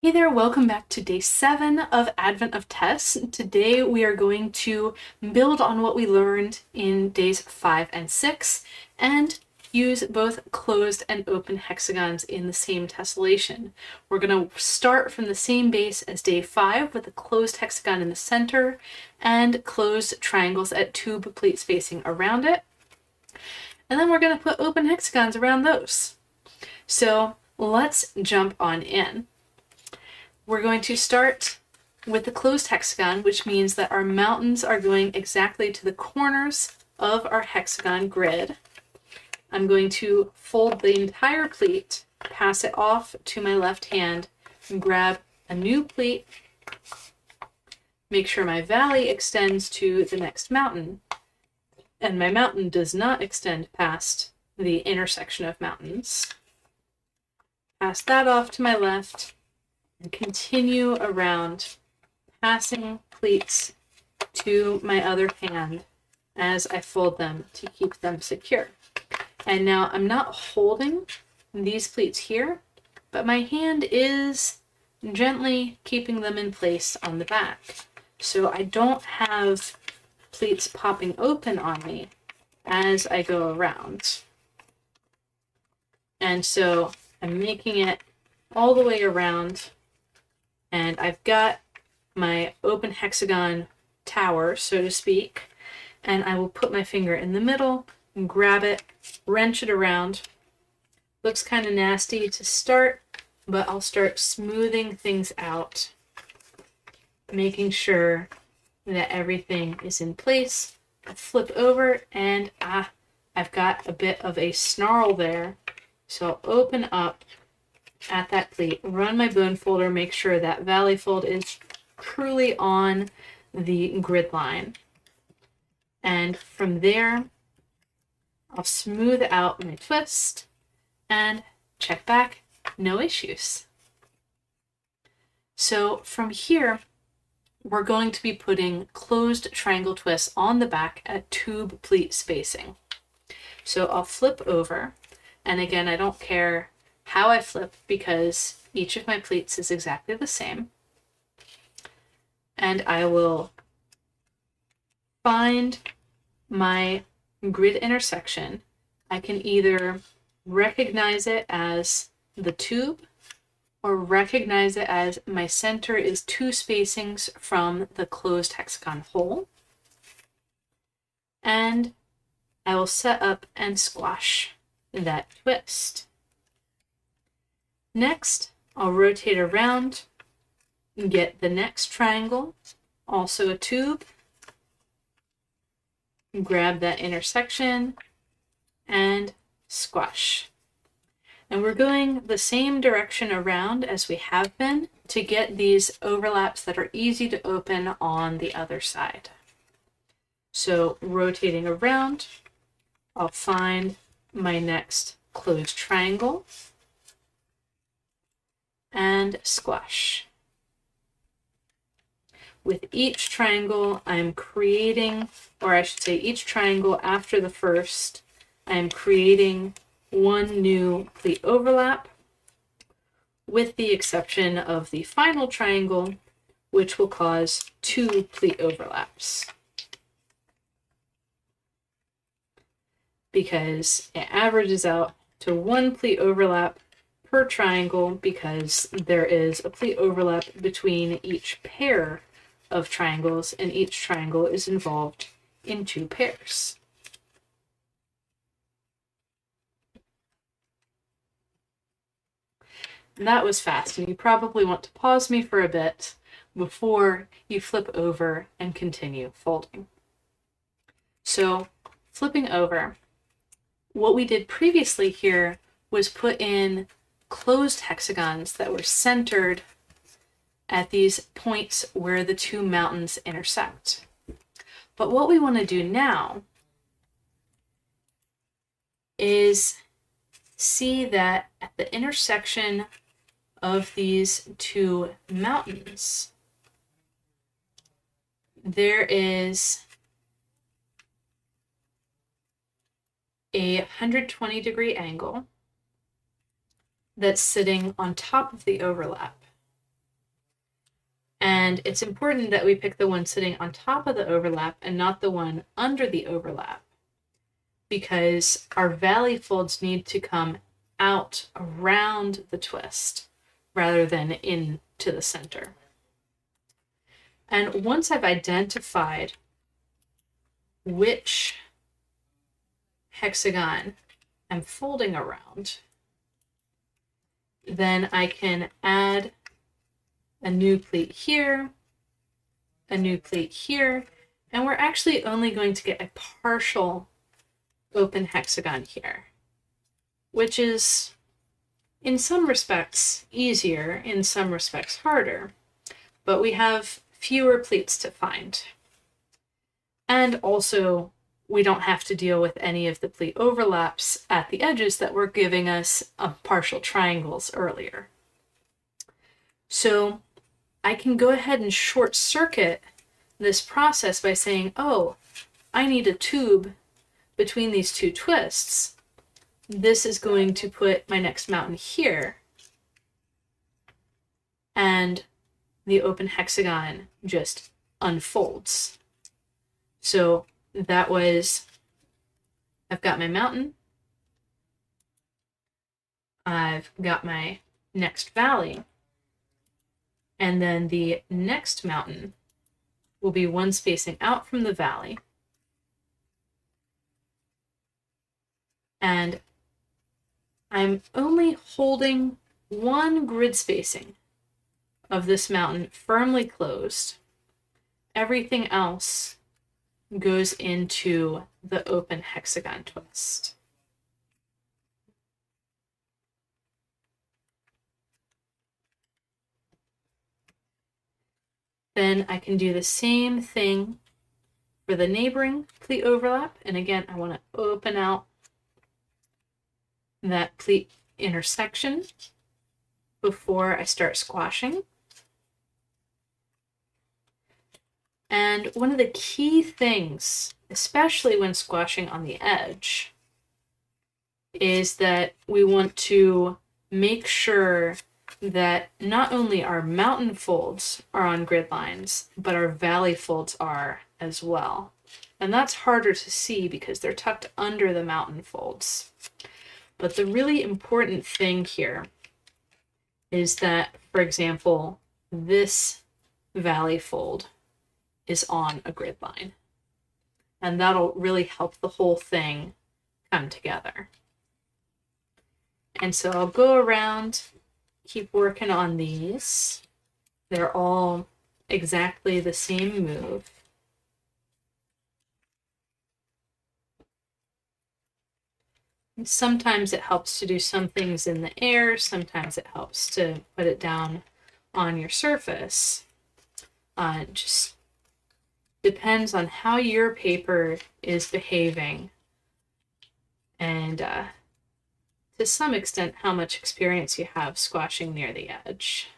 Hey there, welcome back to day 7 of Advent of Tess. Today we are going to build on what we learned in days 5 and 6 and use both closed and open hexagons in the same tessellation. We're going to start from the same base as day 5 with a closed hexagon in the center and closed triangles at tube pleat spacing around it. And then we're going to put open hexagons around those. So let's jump on in. We're going to start with the closed hexagon, which means that our mountains are going exactly to the corners of our hexagon grid. I'm going to fold the entire pleat, pass it off to my left hand, and grab a new pleat, make sure my valley extends to the next mountain, and my mountain does not extend past the intersection of mountains. Pass that off to my left, and continue around, passing pleats to my other hand as I fold them to keep them secure. And now I'm not holding these pleats here, but my hand is gently keeping them in place on the back. So I don't have pleats popping open on me as I go around. And so I'm making it all the way around. And I've got my open hexagon tower, so to speak, and I will put my finger in the middle and grab it, wrench it around. Looks kind of nasty to start, but I'll start smoothing things out, making sure that everything is in place. I flip over and I've got a bit of a snarl there, so I'll open up at that pleat, run my bone folder, make sure that valley fold is truly on the grid line. And from there, I'll smooth out my twist and check back, no issues. So from here, we're going to be putting closed triangle twists on the back at tube pleat spacing. So I'll flip over, and again, I don't care how I flip because each of my pleats is exactly the same. And I will find my grid intersection. I can either recognize it as the tube or recognize it as my center is 2 spacings from the closed hexagon hole. And I will set up and squash that twist. Next, I'll rotate around and get the next triangle, also a tube, grab that intersection, and squash. And we're going the same direction around as we have been to get these overlaps that are easy to open on the other side. So rotating around, I'll find my next closed triangle, and squash. With each triangle, I'm creating, or I should say each triangle after the first, I'm creating one new pleat overlap, with the exception of the final triangle, which will cause 2 pleat overlaps. Because it averages out to 1 pleat overlap per triangle because there is a pleat overlap between each pair of triangles, and each triangle is involved in 2 pairs. That was fast, and you probably want to pause me for a bit before you flip over and continue folding. So, flipping over, what we did previously here was put in closed hexagons that were centered at these points where the 2 mountains intersect. But what we want to do now is see that at the intersection of these 2 mountains, there is a 120-degree angle that's sitting on top of the overlap. And it's important that we pick the one sitting on top of the overlap and not the one under the overlap, because our valley folds need to come out around the twist rather than into the center. And once I've identified which hexagon I'm folding around, then I can add a new pleat here, a new pleat here, and we're actually only going to get a partial open hexagon here, which is in some respects easier, in some respects harder, but we have fewer pleats to find. And also, we don't have to deal with any of the pleat overlaps at the edges that were giving us partial triangles earlier. So I can go ahead and short circuit this process by saying, oh, I need a tube between these two twists. This is going to put my next mountain here, and the open hexagon just unfolds. So that was, I've got my mountain, I've got my next valley, and then the next mountain will be one spacing out from the valley. And I'm only holding one grid spacing of this mountain firmly closed. Everything else goes into the open hexagon twist. Then I can do the same thing for the neighboring pleat overlap. And again, I want to open out that pleat intersection before I start squashing. And one of the key things, especially when squashing on the edge, is that we want to make sure that not only our mountain folds are on grid lines, but our valley folds are as well. And that's harder to see because they're tucked under the mountain folds. But the really important thing here is that, for example, this valley fold is on a grid line. And that'll really help the whole thing come together. And so I'll go around, keep working on these. They're all exactly the same move. And sometimes it helps to do some things in the air, sometimes it helps to put it down on your surface. It just depends on how your paper is behaving, and to some extent how much experience you have squashing near the edge.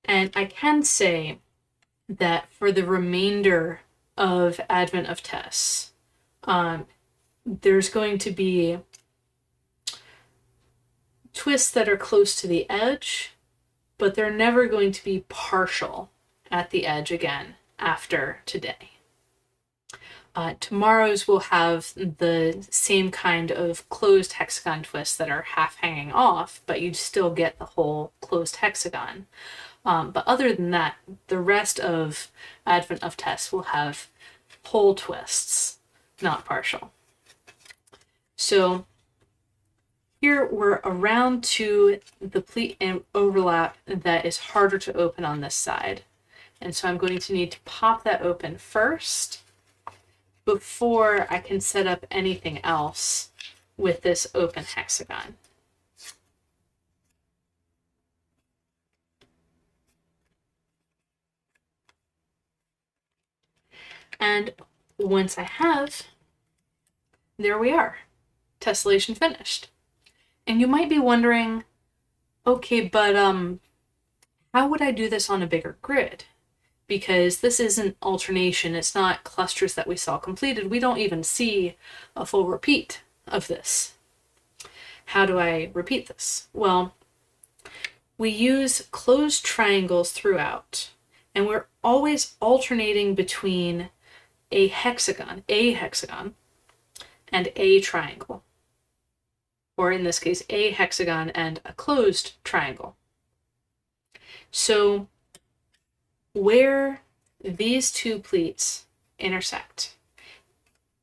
And I can say that for the remainder of Advent of Tess, there's going to be twists that are close to the edge, but they're never going to be partial at the edge again after today. Tomorrow's will have the same kind of closed hexagon twists that are half hanging off, but you still get the whole closed hexagon. But other than that, the rest of Advent of Tess will have whole twists, not partial. So here we're around to the pleat and overlap that is harder to open on this side. And so I'm going to need to pop that open first before I can set up anything else with this open hexagon. And once I have, there we are, tessellation finished. And you might be wondering, okay, but how would I do this on a bigger grid? Because this isn't alternation, it's not clusters that we saw completed. We don't even see a full repeat of this. How do I repeat this? Well, we use closed triangles throughout, and we're always alternating between a hexagon, and a triangle. Or in this case, a hexagon and a closed triangle. So where these two pleats intersect,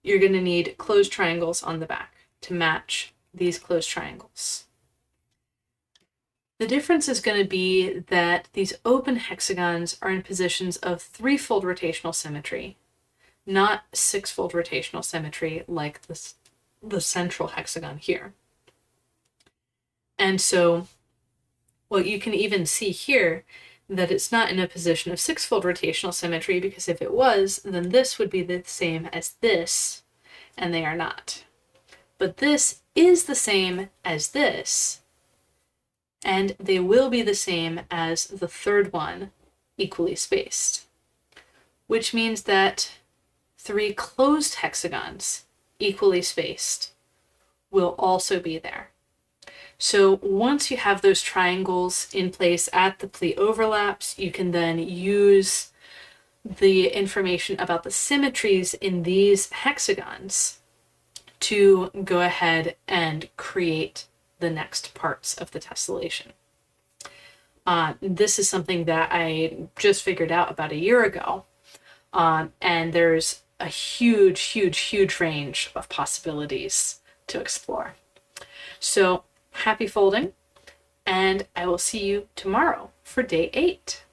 you're going to need closed triangles on the back to match these closed triangles. The difference is going to be that these open hexagons are in positions of threefold rotational symmetry, not sixfold rotational symmetry like the central hexagon here. And so, well, you can even see here that it's not in a position of sixfold rotational symmetry, because if it was, then this would be the same as this, and they are not. But this is the same as this, and they will be the same as the third one, equally spaced, which means that three closed hexagons, equally spaced, will also be there. So once you have those triangles in place at the pleat overlaps, you can then use the information about the symmetries in these hexagons to go ahead and create the next parts of the tessellation. This is something that I just figured out about a year ago, and there's a huge range of possibilities to explore. So happy folding, and I will see you tomorrow for day 8.